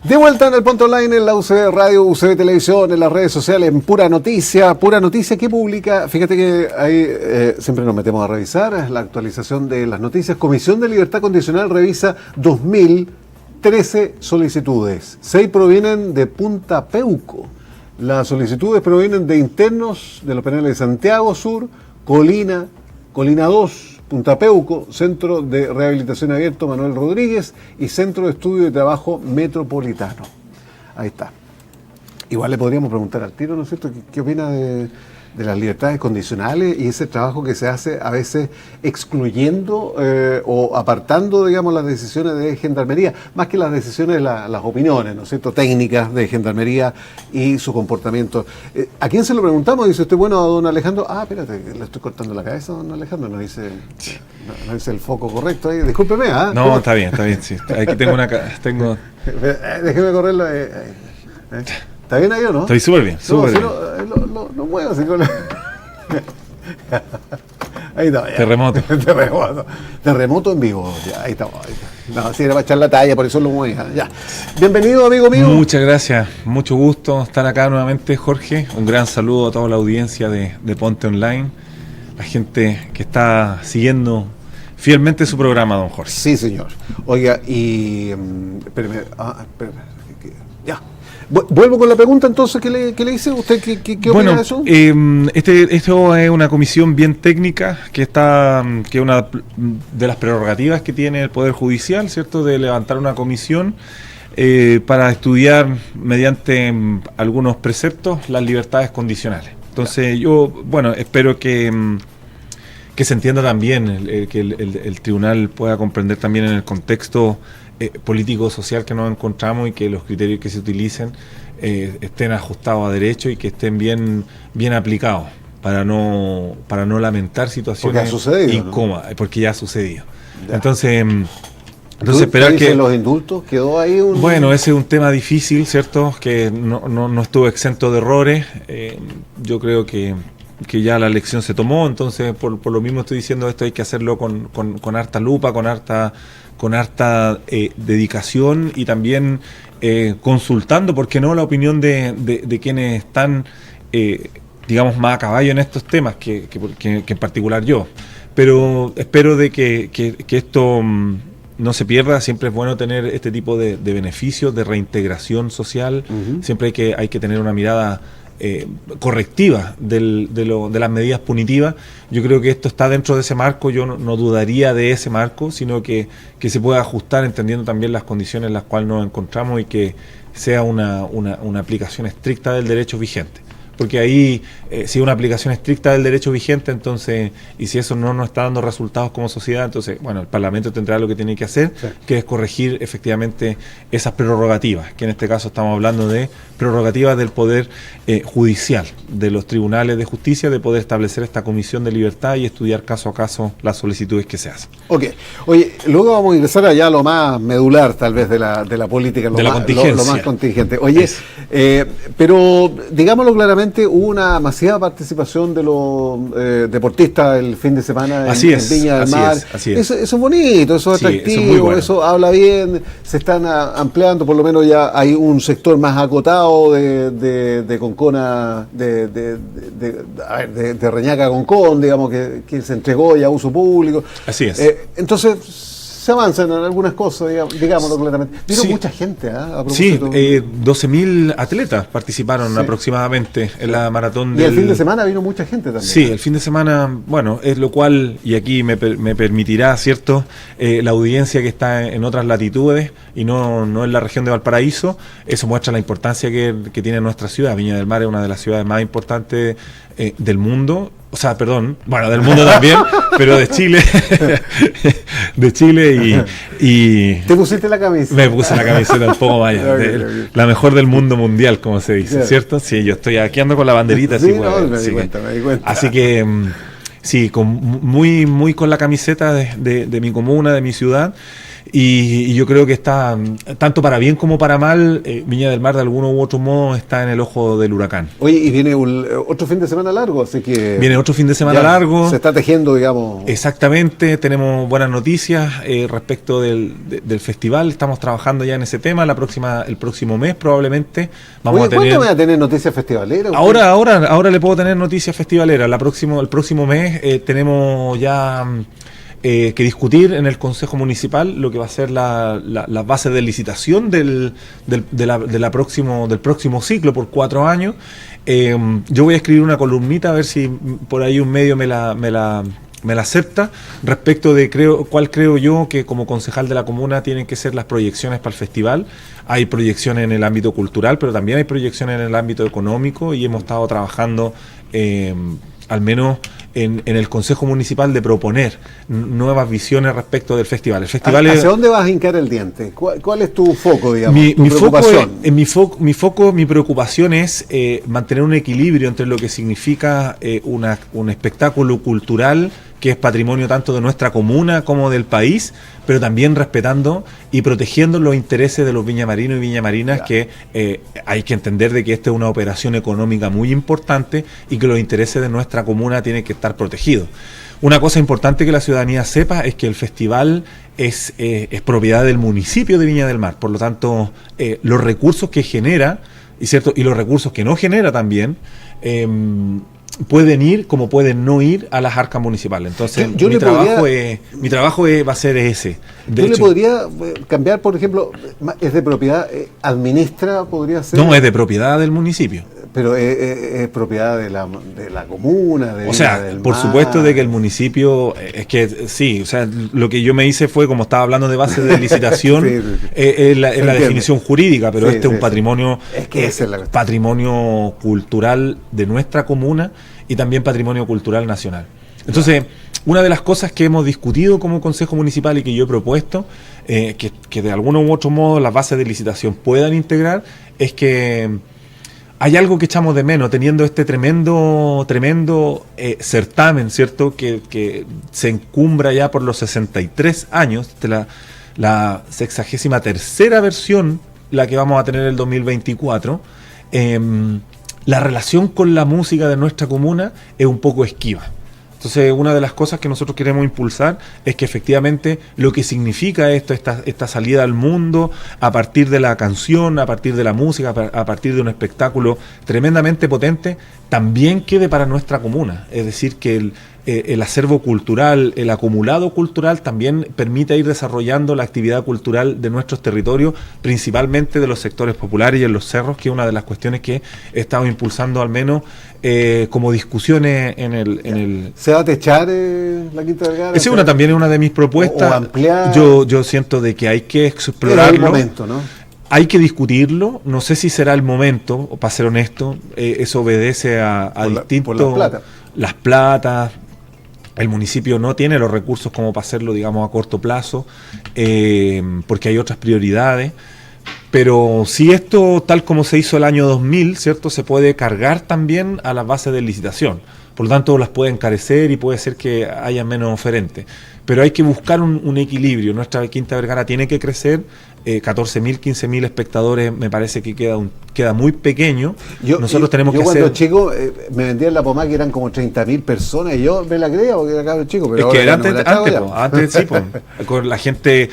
De vuelta en el Ponte Online, en la UCB Radio, UCB Televisión, en las redes sociales, en Pura Noticia que publica, fíjate que ahí siempre nos metemos a revisar la actualización de las noticias. Comisión de Libertad Condicional revisa 2013 solicitudes, 6 provienen de Punta Peuco. Las solicitudes provienen de internos de los penales de Santiago Sur, Colina 2, Punta Peuco, Centro de Rehabilitación Abierto Manuel Rodríguez y Centro de Estudio de Trabajo Metropolitano. Ahí está. Igual le podríamos preguntar al tiro, ¿no es cierto?, ¿qué opina de las libertades condicionales y ese trabajo que se hace a veces excluyendo o apartando, digamos, las decisiones de Gendarmería, más que las decisiones, las opiniones, ¿no es cierto?, técnicas de Gendarmería y su comportamiento. ¿A quién se lo preguntamos? Dice usted, bueno, a don Alejandro. Ah, espérate, le estoy cortando la cabeza a don Alejandro, no dice el foco correcto ahí. Discúlpeme, ¿ah? No, está bien, sí. Aquí tengo Déjeme correrlo. ¿Está bien ahí o no? Estoy súper bien, súper bien. No muevo así con Ahí está. Ya. Terremoto en vivo. Ya, ahí está. No, sí, era para echar la talla, por eso lo muevo. Ya. Bienvenido, amigo mío. Muchas gracias. Mucho gusto estar acá nuevamente, Jorge. Un gran saludo a toda la audiencia de Ponte Online. La gente que está siguiendo fielmente su programa, don Jorge. Sí, señor. Oiga, y... espérame. Ya. Vuelvo con la pregunta entonces que le hice. ¿Usted qué opina de eso? Esto es una comisión bien técnica que es una de las prerrogativas que tiene el Poder Judicial, ¿cierto? De levantar una comisión para estudiar mediante algunos preceptos las libertades condicionales. Entonces yo, espero que se entienda también, que el tribunal pueda comprender también en el contexto político-social que nos encontramos y que los criterios que se utilicen estén ajustados a derecho y que estén bien aplicados para no lamentar situaciones incómodas, ¿no? Porque ya ha sucedido. Ya. Entonces esperar que los indultos quedó ahí Bueno, ese es un tema difícil, ¿cierto? Que no estuvo exento de errores. Yo creo que ya la elección se tomó, entonces por lo mismo estoy diciendo esto, hay que hacerlo con harta lupa, con harta dedicación y también consultando, ¿por qué no?, la opinión de quienes están, digamos, más a caballo en estos temas que en particular yo. Pero espero de que esto no se pierda. Siempre es bueno tener este tipo de beneficios, de reintegración social. Uh-huh. Siempre hay que tener una mirada correctiva de las medidas punitivas. Yo creo que esto está dentro de ese marco. Yo no dudaría de ese marco, sino que se pueda ajustar entendiendo también las condiciones en las cuales nos encontramos y que sea una aplicación estricta del derecho vigente. Porque ahí, si hay una aplicación estricta del derecho vigente, entonces, y si eso no nos está dando resultados como sociedad, entonces, el Parlamento tendrá lo que tiene que hacer, sí, que es corregir efectivamente esas prerrogativas, que en este caso estamos hablando de prerrogativas del Poder Judicial, de los tribunales de justicia, de poder establecer esta comisión de libertad y estudiar caso a caso las solicitudes que se hacen. Ok. Oye, luego vamos a ingresar allá a lo más medular, tal vez, de la política, lo más contingente. Oye, pero digámoslo claramente, hubo una masiva participación de los deportistas el fin de semana en Viña del Mar. Eso es bonito, eso es atractivo, eso habla bien, se están ampliando, por lo menos ya hay un sector más acotado de Concona, de Reñaca a Concón, digamos, que se entregó ya a uso público. Así es. Entonces se avanzan en algunas cosas, digámoslo claramente. Vino mucha gente, Sí, 12.000 atletas participaron aproximadamente en la maratón. Y el fin de semana vino mucha gente también. Sí, el fin de semana, es lo cual, y aquí me permitirá, ¿cierto?, la audiencia que está en otras latitudes y no en la región de Valparaíso, eso muestra la importancia que tiene nuestra ciudad. Viña del Mar es una de las ciudades más importantes del mundo. O sea, perdón, del mundo también, pero de Chile. De Chile y... ¿Te pusiste la camiseta? Me puse la camiseta un poco más allá. La mejor del mundo mundial, como se dice, ¿cierto? Sí, yo estoy aquí ando con la banderita. Sí, me di cuenta. Así que, sí, muy con la camiseta de mi comuna, de mi ciudad. y yo creo que está, tanto para bien como para mal, Viña del Mar de alguno u otro modo está en el ojo del huracán. Oye, y viene otro fin de semana largo, así que... Viene otro fin de semana largo. Se está tejiendo, digamos... Exactamente, tenemos buenas noticias respecto del festival, estamos trabajando ya en ese tema, el próximo mes probablemente vamos a tener... ¿Cuándo voy a tener noticias festivaleras? Ahora le puedo tener noticias festivaleras, el próximo mes tenemos ya... que discutir en el Consejo Municipal lo que va a ser las bases de licitación del próximo ciclo por 4 años. Yo voy a escribir una columnita a ver si por ahí un medio me la acepta respecto de cuál creo yo que como concejal de la comuna tienen que ser las proyecciones para el festival. Hay proyecciones en el ámbito cultural, pero también hay proyecciones en el ámbito económico y hemos estado trabajando al menos en el Consejo Municipal de proponer nuevas visiones respecto del festival. El festival ¿Hacia dónde vas a hincar el diente? ¿Cuál es tu foco, digamos? Mi foco, mi preocupación es mantener un equilibrio entre lo que significa un espectáculo cultural que es patrimonio tanto de nuestra comuna como del país, pero también respetando y protegiendo los intereses de los viñamarinos y viñamarinas, que hay que entender de que esta es una operación económica muy importante y que los intereses de nuestra comuna tienen que estar protegidos. Una cosa importante que la ciudadanía sepa es que el festival es propiedad del municipio de Viña del Mar, por lo tanto los recursos que genera y los recursos que no genera también pueden ir como pueden no ir a las arcas municipales. Entonces mi trabajo va a ser ese. Yo le podría cambiar, por ejemplo, es de propiedad, administra, podría ser. No, es de propiedad del municipio. Pero es propiedad de la comuna, de o sea, del por mar. Supuesto de que el municipio, es que sí, o sea, lo que yo me hice fue, como estaba hablando de base de licitación, sí. Es la definición jurídica, pero sí, este es un patrimonio, patrimonio cultural de nuestra comuna y también patrimonio cultural nacional. Entonces, una de las cosas que hemos discutido como Consejo Municipal y que yo he propuesto, que de alguno u otro modo las bases de licitación puedan integrar, es que hay algo que echamos de menos, teniendo este tremendo certamen, ¿cierto? Que se encumbra ya por los 63 años, de la 63ª versión, la que vamos a tener el 2024. La relación con la música de nuestra comuna es un poco esquiva. Entonces, una de las cosas que nosotros queremos impulsar es que efectivamente lo que significa esta salida al mundo a partir de la canción, a partir de la música, a partir de un espectáculo tremendamente potente, también quede para nuestra comuna. Es decir, que el acervo cultural, el acumulado cultural también permite ir desarrollando la actividad cultural de nuestros territorios, principalmente de los sectores populares y en los cerros, que es una de las cuestiones que he estado impulsando al menos como discusiones en el... ¿Se va a techar la Quinta Vergara? También es una de mis propuestas. O ampliar. Yo siento de que hay que explorarlo. Era el momento, ¿no? Hay que discutirlo, no sé si será el momento, para ser honesto, eso obedece a distintos... Las platas. El municipio no tiene los recursos como para hacerlo, digamos, a corto plazo, porque hay otras prioridades. Pero si esto, tal como se hizo el año 2000, ¿cierto?, se puede cargar también a las bases de licitación. Por lo tanto, las puede encarecer y puede ser que haya menos oferentes. Pero hay que buscar un equilibrio. Nuestra Quinta Vergara tiene que crecer. 14.000, 15.000 espectadores me parece que queda muy pequeño. Nosotros tenemos que hacer... Yo cuando chico me vendían la pomada que eran como 30.000 personas y yo me la creía porque era cabrón chico. Pero es que antes sí, con la gente...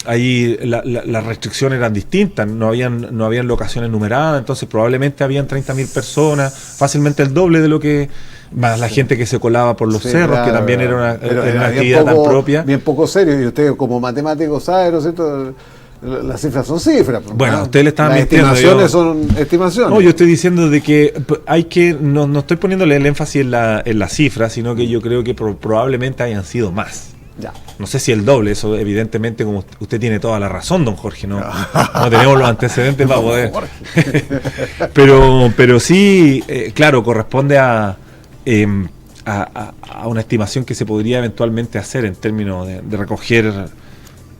ahí las restricciones eran distintas, no habían locaciones numeradas, entonces probablemente habían 30.000 personas, fácilmente el doble de lo que... Más la gente que se colaba por los cerros, claro, que también era una actividad tan propia. Bien poco serio, y usted como matemático sabe, ¿no es cierto? Las cifras son cifras. Bueno, ¿no? Usted le está mintiendo. Las estimaciones son estimaciones. No, yo estoy diciendo de que hay que, no estoy poniéndole el énfasis en la cifra, sino que yo creo que probablemente hayan sido más. Ya. No sé si el doble, eso evidentemente, como usted tiene toda la razón, don Jorge, no tenemos los antecedentes para poder. pero sí, claro, corresponde a una estimación que se podría eventualmente hacer en términos de recoger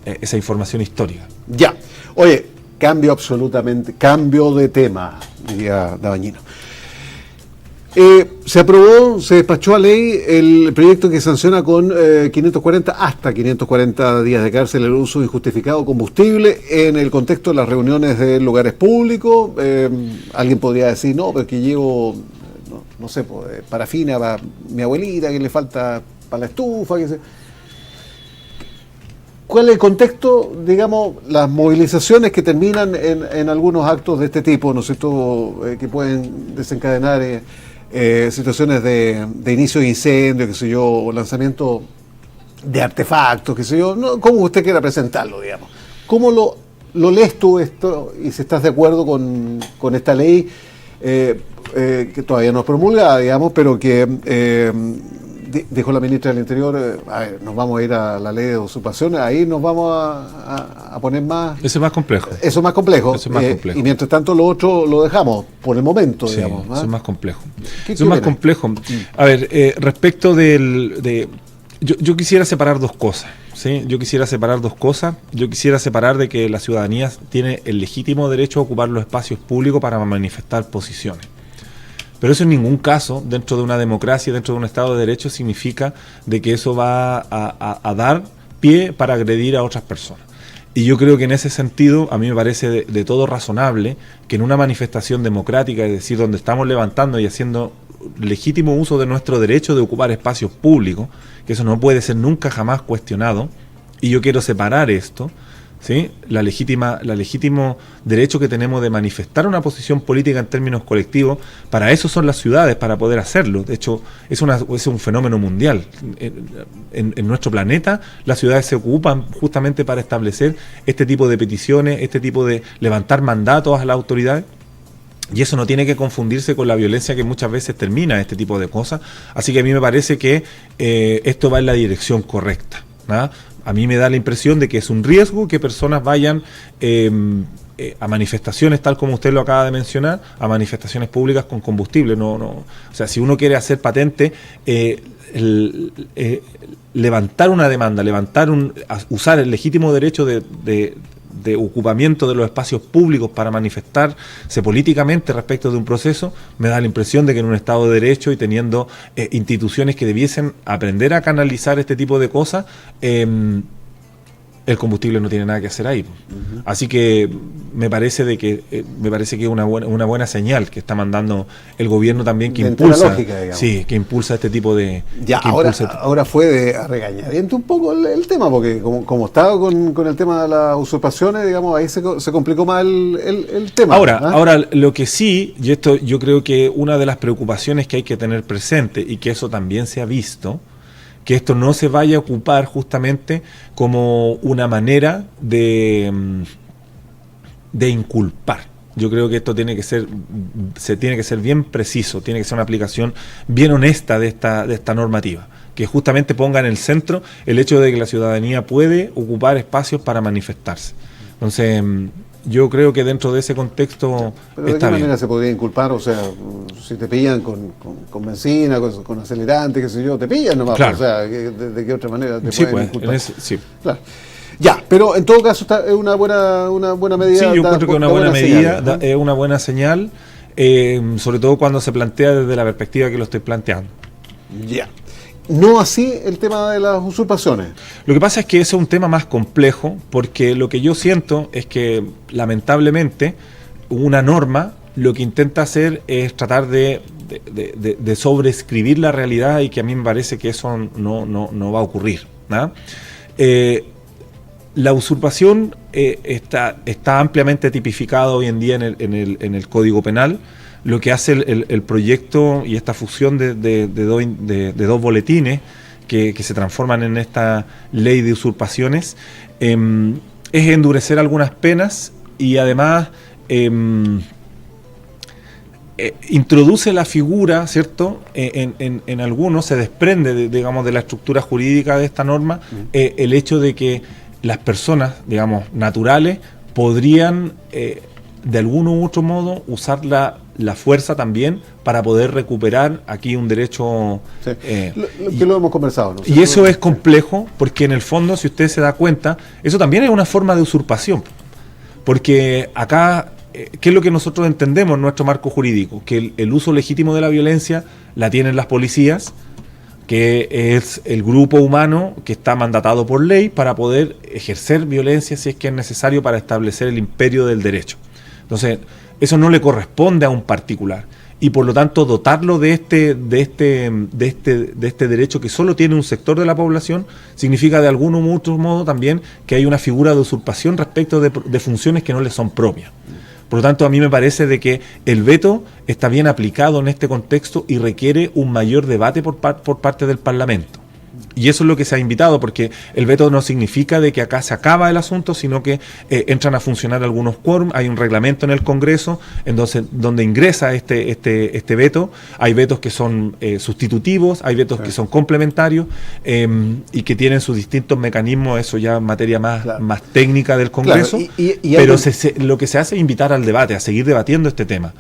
esa información histórica. Ya. Oye, cambio de tema, diría Dabañino. Se aprobó, se despachó a ley el proyecto que sanciona con 540 hasta 540 días de cárcel el uso injustificado de combustible en el contexto de las reuniones de lugares públicos. Alguien podría decir, no, pero que llevo, no sé, pues, parafina para mi abuelita, que le falta para la estufa, que se... ¿Cuál es el contexto? Digamos, las movilizaciones que terminan en algunos actos de este tipo, ¿no es cierto?, que pueden desencadenar situaciones de inicio de incendio, qué sé yo, o lanzamiento de artefactos, qué sé yo, no, como usted quiera presentarlo, digamos. ¿Cómo lo lees tú esto y si estás de acuerdo con esta ley que todavía no es promulgada, digamos, pero que dijo la ministra del Interior, a ver, nos vamos a ir a la ley de usurpaciones, ahí nos vamos a poner más... Eso es más complejo. Eso es más complejo. Eso es más complejo. Y mientras tanto lo otro lo dejamos, por el momento, sí, digamos. Eso es más complejo. ¿Qué eso es más complejo. A ver, respecto yo quisiera separar dos cosas. ¿Sí? Yo quisiera separar dos cosas. Yo quisiera separar de que la ciudadanía tiene el legítimo derecho a ocupar los espacios públicos para manifestar posiciones. Pero eso en ningún caso, dentro de una democracia, dentro de un Estado de Derecho, significa de que eso va a dar pie para agredir a otras personas. Y yo creo que en ese sentido, a mí me parece de todo razonable que en una manifestación democrática, es decir, donde estamos levantando y haciendo legítimo uso de nuestro derecho de ocupar espacios públicos, que eso no puede ser nunca jamás cuestionado, y yo quiero separar esto, ¿sí? La legítimo derecho que tenemos de manifestar una posición política en términos colectivos, para eso son las ciudades, para poder hacerlo. De hecho, es un fenómeno mundial. En nuestro planeta, las ciudades se ocupan justamente para establecer este tipo de peticiones, este tipo de levantar mandatos a las autoridades. Y eso no tiene que confundirse con la violencia que muchas veces termina este tipo de cosas. Así que a mí me parece que esto va en la dirección correcta, ¿no? A mí me da la impresión de que es un riesgo que personas vayan a manifestaciones, tal como usted lo acaba de mencionar, a manifestaciones públicas con combustible. O sea, si uno quiere hacer patente, levantar una demanda, usar el legítimo derecho de ocupamiento de los espacios públicos para manifestarse políticamente respecto de un proceso, me da la impresión de que en un Estado de Derecho y teniendo instituciones que debiesen aprender a canalizar este tipo de cosas, el combustible no tiene nada que hacer ahí. Uh-huh. Así que me parece que es una buena señal que está mandando el gobierno también, que impulsa, lógica, sí, que impulsa este tipo de... Ya, ahora fue de a regañadiente un poco el tema, porque como estaba con el tema de las usurpaciones, digamos, ahí se complicó más el tema. Ahora, lo que sí, y esto yo creo que una de las preocupaciones que hay que tener presente, y que eso también se ha visto, que esto no se vaya a ocupar justamente como una manera de inculpar. Yo creo que esto tiene que ser bien preciso, tiene que ser una aplicación bien honesta de esta normativa, que justamente ponga en el centro el hecho de que la ciudadanía puede ocupar espacios para manifestarse. Entonces, yo creo que dentro de ese contexto ¿pero de qué manera se podría inculpar? O sea, si te pillan con benzina, con acelerante, qué sé yo, te pillan nomás. Claro. O sea, ¿de qué otra manera te sí, pueden inculpar? Sí. Claro. Ya, pero en todo caso es una buena medida. Sí, yo encuentro que es una buena medida, señal, ¿no? Es una buena señal, sobre todo cuando se plantea desde la perspectiva que lo estoy planteando. Ya. No así el tema de las usurpaciones. Lo que pasa es que ese es un tema más complejo, porque lo que yo siento es que lamentablemente una norma lo que intenta hacer es tratar de sobreescribir la realidad, y que a mí me parece que eso no va a ocurrir, ¿no? La usurpación está ampliamente tipificada hoy en día en el Código Penal. Lo que hace el proyecto y esta fusión de dos boletines que se transforman en esta ley de usurpaciones es endurecer algunas penas, y además introduce la figura, ¿cierto? En algunos se desprende, digamos, de la estructura jurídica de esta norma, el hecho de que las personas, digamos, naturales podrían de algún u otro modo usar la fuerza también para poder recuperar aquí un derecho. Sí. Lo hemos conversado, ¿no? Y eso es complejo, porque en el fondo, si usted se da cuenta, eso también es una forma de usurpación, porque acá ¿qué es lo que nosotros entendemos en nuestro marco jurídico? Que el uso legítimo de la violencia la tienen las policías, que es el grupo humano que está mandatado por ley para poder ejercer violencia si es que es necesario para establecer el imperio del derecho. Entonces, eso no le corresponde a un particular. Y por lo tanto dotarlo de este derecho que solo tiene un sector de la población significa de algún u otro modo también que hay una figura de usurpación respecto de funciones que no le son propias. Por lo tanto, a mí me parece de que el veto está bien aplicado en este contexto y requiere un mayor debate por parte del Parlamento. Y eso es lo que se ha invitado, porque el veto no significa de que acá se acaba el asunto, sino que entran a funcionar algunos quórum, hay un reglamento en el Congreso donde ingresa este veto, hay vetos que son sustitutivos, hay vetos que son complementarios y que tienen sus distintos mecanismos, eso ya en materia más técnica del Congreso, pero lo que se hace es invitar al debate, a seguir debatiendo este tema.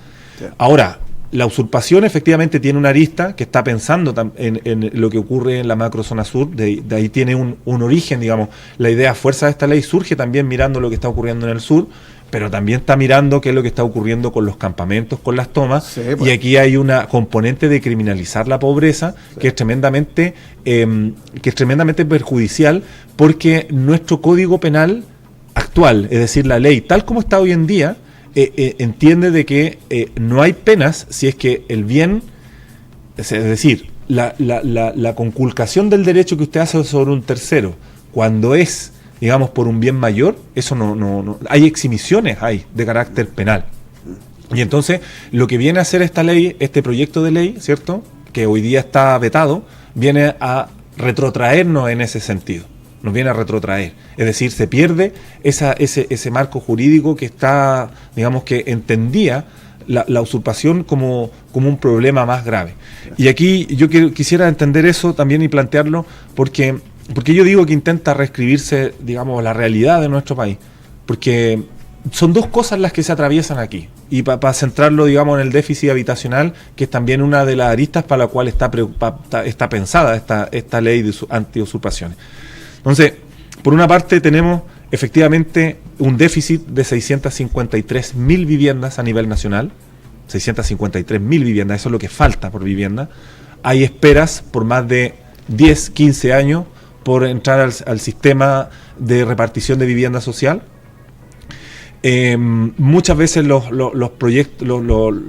Ahora, la usurpación efectivamente tiene una arista que está pensando en lo que ocurre en la macrozona sur, de ahí tiene un origen, digamos. La idea fuerza de esta ley surge también mirando lo que está ocurriendo en el sur, pero también está mirando qué es lo que está ocurriendo con los campamentos, con las tomas, sí, pues. Y aquí hay una componente de criminalizar la pobreza, sí, que es tremendamente perjudicial, porque nuestro código penal actual, es decir, la ley tal como está hoy en día, entiende de que no hay penas si es que el bien, es decir, la conculcación del derecho que usted hace sobre un tercero, cuando es, digamos, por un bien mayor, eso no hay exhibiciones de carácter penal. Y entonces, lo que viene a hacer esta ley, este proyecto de ley, ¿cierto?, que hoy día está vetado, viene a retrotraernos en ese sentido. Nos viene a retrotraer, es decir, se pierde ese marco jurídico que está, digamos, que entendía la usurpación como un problema más grave. Y aquí yo quisiera entender eso también y plantearlo porque yo digo que intenta reescribirse, digamos, la realidad de nuestro país, porque son dos cosas las que se atraviesan aquí, y para centrarlo, digamos, en el déficit habitacional, que es también una de las aristas para la cual está pensada esta ley de anti-usurpaciones. Entonces, por una parte tenemos efectivamente un déficit de 653.000 viviendas a nivel nacional, 653.000 viviendas, eso es lo que falta por vivienda. Hay esperas por más de 10, 15 años por entrar al sistema de repartición de vivienda social. Muchas veces los proyectos,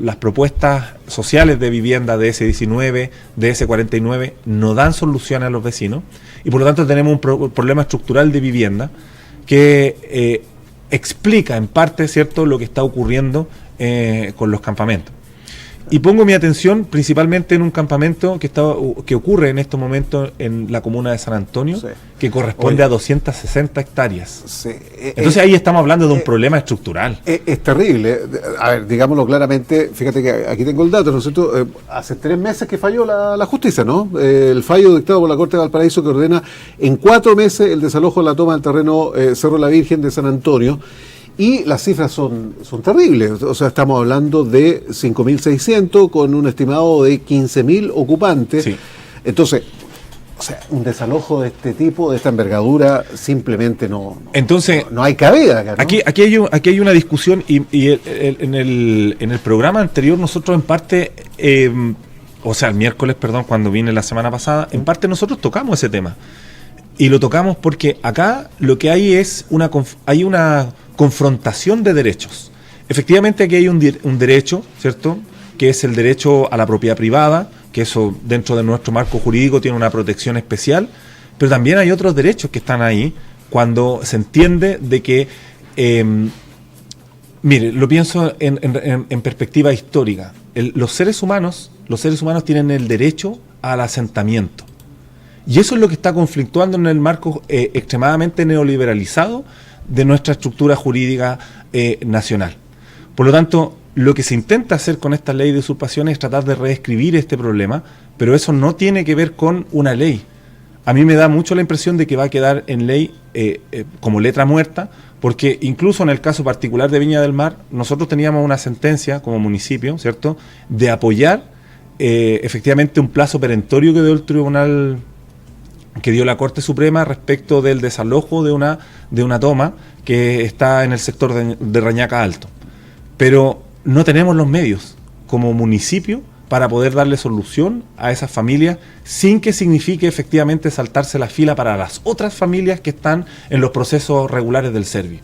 las propuestas sociales de vivienda de S19, de S49 no dan solución a los vecinos, y por lo tanto tenemos un problema estructural de vivienda que explica en parte, ¿cierto?, lo que está ocurriendo con los campamentos. Y pongo mi atención principalmente en un campamento que ocurre en estos momentos en la comuna de San Antonio, sí, que corresponde a 260 hectáreas. Sí. Entonces ahí estamos hablando de un problema estructural. Es terrible. A ver, digámoslo claramente, fíjate que aquí tengo el dato, ¿no es cierto? Hace 3 meses que falló la justicia, ¿no? El fallo dictado por la Corte de Valparaíso que ordena en 4 meses el desalojo de la toma del terreno Cerro La Virgen de San Antonio. Y las cifras son terribles, o sea, estamos hablando de 5.600 con un estimado de 15.000 ocupantes. Sí. Entonces, o sea, un desalojo de este tipo, de esta envergadura, simplemente no hay cabida acá, ¿no? Aquí hay una discusión y en el programa anterior nosotros en parte, o sea, el miércoles, perdón, cuando vine la semana pasada, en parte nosotros tocamos ese tema. Y lo tocamos porque acá lo que hay es una confrontación de derechos. Efectivamente aquí hay un derecho, ¿cierto?, que es el derecho a la propiedad privada, que eso dentro de nuestro marco jurídico tiene una protección especial, pero también hay otros derechos que están ahí cuando se entiende de que, mire, lo pienso en perspectiva histórica. Los seres humanos tienen el derecho al asentamiento. Y eso es lo que está conflictuando en el marco extremadamente neoliberalizado de nuestra estructura jurídica nacional. Por lo tanto, lo que se intenta hacer con esta ley de usurpaciones es tratar de reescribir este problema, pero eso no tiene que ver con una ley. A mí me da mucho la impresión de que va a quedar en ley como letra muerta, porque incluso en el caso particular de Viña del Mar, nosotros teníamos una sentencia como municipio, ¿cierto?, de apoyar efectivamente un plazo perentorio que dio el tribunal, que dio la Corte Suprema respecto del desalojo de una toma que está en el sector de Reñaca Alto. pero no tenemos los medios como municipio para poder darle solución a esas familias sin que signifique efectivamente saltarse la fila para las otras familias que están en los procesos regulares del Servi.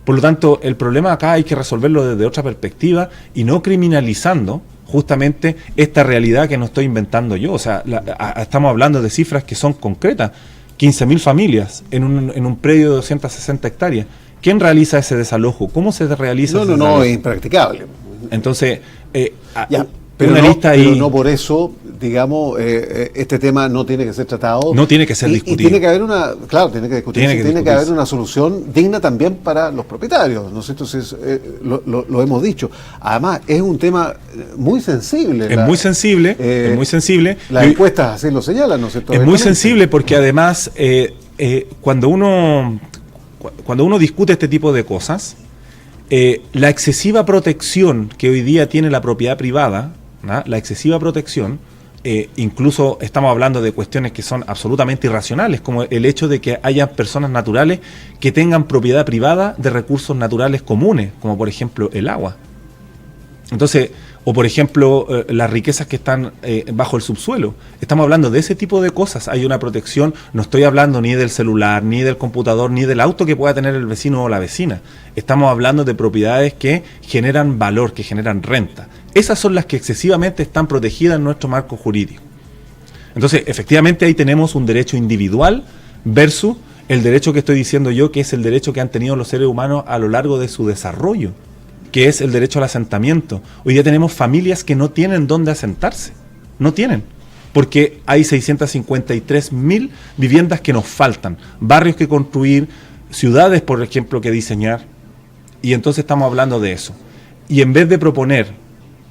Por lo tanto, el problema acá hay que resolverlo desde otra perspectiva y no criminalizando justamente esta realidad que no estoy inventando yo. O sea, estamos hablando de cifras que son concretas. 15.000 familias en un predio de 260 hectáreas. ¿Quién realiza ese desalojo? ¿Cómo se realiza ese desalojo? No, es impracticable. Entonces, pero una lista ahí... Pero no por eso, digamos, este tema no tiene que ser tratado. No tiene que ser discutido. Y tiene que haber tiene que discutirse, tiene que haber una solución digna también para los propietarios, ¿no es cierto? Entonces, lo hemos dicho. Además, es un tema muy sensible. Es muy sensible. Las encuestas así lo señalan, ¿no es cierto? Es muy sensible porque además, cuando uno discute este tipo de cosas, la excesiva protección que hoy día tiene la propiedad privada, ¿no? La excesiva protección, incluso estamos hablando de cuestiones que son absolutamente irracionales, como el hecho de que haya personas naturales que tengan propiedad privada de recursos naturales comunes, como por ejemplo el agua. Entonces, o por ejemplo, las riquezas que están bajo el subsuelo. Estamos hablando de ese tipo de cosas. Hay una protección, no estoy hablando ni del celular, ni del computador, ni del auto que pueda tener el vecino o la vecina. Estamos hablando de propiedades que generan valor, que generan renta. Esas son las que excesivamente están protegidas en nuestro marco jurídico. Entonces, efectivamente, ahí tenemos un derecho individual versus el derecho que estoy diciendo yo, que es el derecho que han tenido los seres humanos a lo largo de su desarrollo, que es el derecho al asentamiento. Hoy día tenemos familias que no tienen dónde asentarse, no tienen, porque hay 653.000 viviendas que nos faltan, barrios que construir, ciudades, por ejemplo, que diseñar, y entonces estamos hablando de eso. Y en vez de proponer,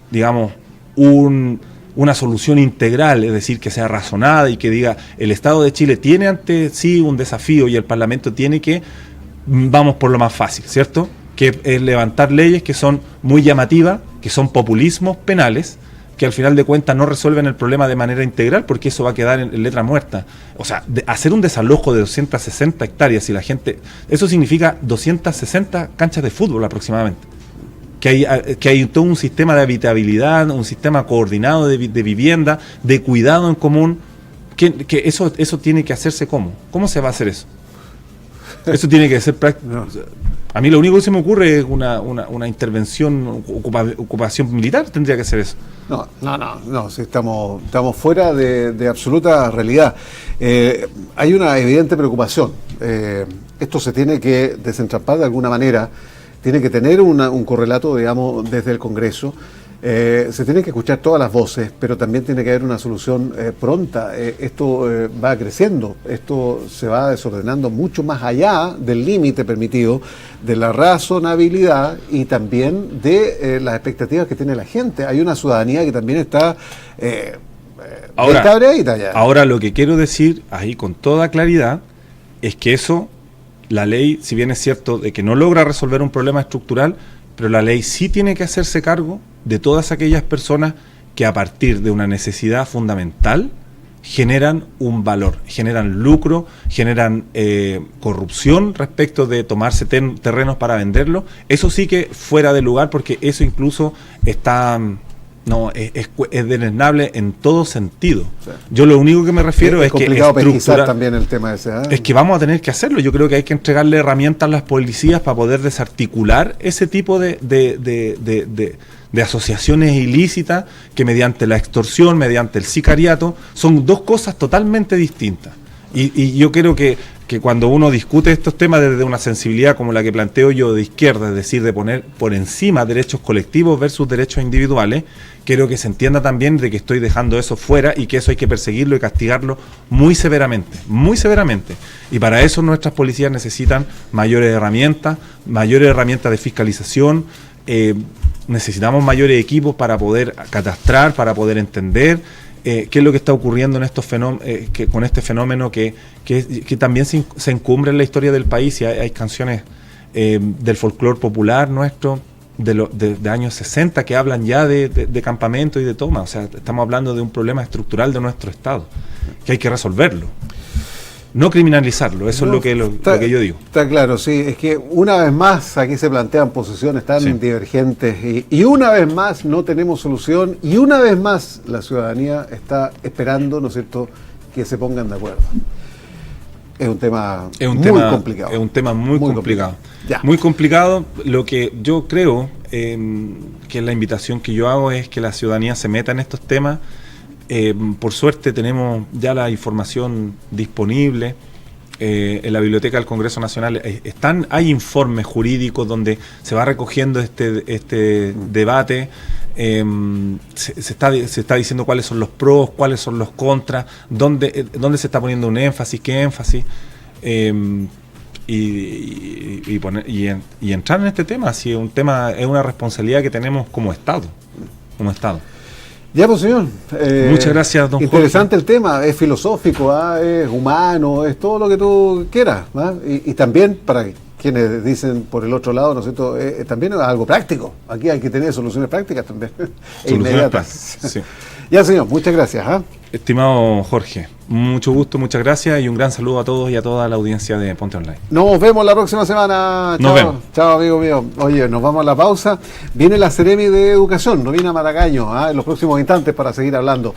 digamos, una solución integral, es decir, que sea razonada y que diga, el Estado de Chile tiene ante sí un desafío y el Parlamento tiene que, vamos por lo más fácil, ¿cierto?, que es levantar leyes que son muy llamativas, que son populismos penales, que al final de cuentas no resuelven el problema de manera integral, porque eso va a quedar en letra muerta. O sea, hacer un desalojo de 260 hectáreas y la gente... Eso significa 260 canchas de fútbol aproximadamente. Que hay todo un sistema de habitabilidad, un sistema coordinado de vivienda, de cuidado en común, que eso tiene que hacerse ¿cómo? ¿Cómo se va a hacer eso? Eso tiene que ser práctico. No. A mí lo único que se me ocurre es una intervención, ocupación militar, tendría que ser eso. No, si estamos fuera de absoluta realidad. Hay una evidente preocupación. Esto se tiene que desentrampar de alguna manera, tiene que tener un correlato, digamos, desde el Congreso. Se tienen que escuchar todas las voces, pero también tiene que haber una solución pronta. Esto va creciendo, esto se va desordenando mucho más allá del límite permitido, de la razonabilidad y también de las expectativas que tiene la gente. Hay una ciudadanía que también está descabreadita ya. Ahora lo que quiero decir ahí con toda claridad es que eso, la ley, si bien es cierto de que no logra resolver un problema estructural, pero la ley sí tiene que hacerse cargo de todas aquellas personas que a partir de una necesidad fundamental generan un valor, generan lucro, generan corrupción respecto de tomarse terrenos para venderlos. Eso sí que fuera de lugar, porque eso incluso está... es deleznable en todo sentido. Sí. Yo lo único que me refiero es que es complicado también el tema ese, ¿eh? Es que vamos a tener que hacerlo. Yo creo que hay que entregarle herramientas a las policías para poder desarticular ese tipo de asociaciones ilícitas que mediante la extorsión, mediante el sicariato, son dos cosas totalmente distintas. Y yo creo que cuando uno discute estos temas desde una sensibilidad como la que planteo yo de izquierda, es decir, de poner por encima derechos colectivos versus derechos individuales, quiero que se entienda también de que estoy dejando eso fuera y que eso hay que perseguirlo y castigarlo muy severamente, muy severamente. Y para eso nuestras policías necesitan mayores herramientas de fiscalización, necesitamos mayores equipos para poder catastrar, para poder entender qué es lo que está ocurriendo en estos con este fenómeno que también se encumbra en la historia del país. Y hay canciones del folclore popular nuestro de años 60 que hablan ya de campamento y de toma. O sea, estamos hablando de un problema estructural de nuestro Estado que hay que resolverlo. no criminalizarlo, eso es lo que yo digo. Está claro, sí, es que una vez más aquí se plantean posiciones tan divergentes y una vez más no tenemos solución y una vez más la ciudadanía está esperando, ¿no es cierto?, que se pongan de acuerdo. Es un tema muy complicado. Es un tema muy complicado. Ya. Muy complicado. Lo que yo creo que la invitación que yo hago es que la ciudadanía se meta en estos temas. Por suerte tenemos ya la información disponible. En la Biblioteca del Congreso Nacional hay informes jurídicos donde se va recogiendo este debate. Se está diciendo cuáles son los pros, cuáles son los contras, dónde se está poniendo un énfasis, qué énfasis, y entrar en este tema. Si es una responsabilidad que tenemos como Estado. Ya, pues, señor. Muchas gracias, don Interesante Jorge. El tema, es filosófico, es humano, es todo lo que tú quieras. Y también, para quienes dicen por el otro lado, ¿no es cierto?, también es algo práctico. Aquí hay que tener soluciones prácticas también, inmediatas. Sí. Ya, señor, muchas gracias. Estimado Jorge, mucho gusto, muchas gracias y un gran saludo a todos y a toda la audiencia de Ponte Online. Nos vemos la próxima semana. Nos vemos. Chao, amigo mío. Oye, nos vamos a la pausa. Viene la Seremi de Educación, Novina Maragaño, en los próximos instantes para seguir hablando.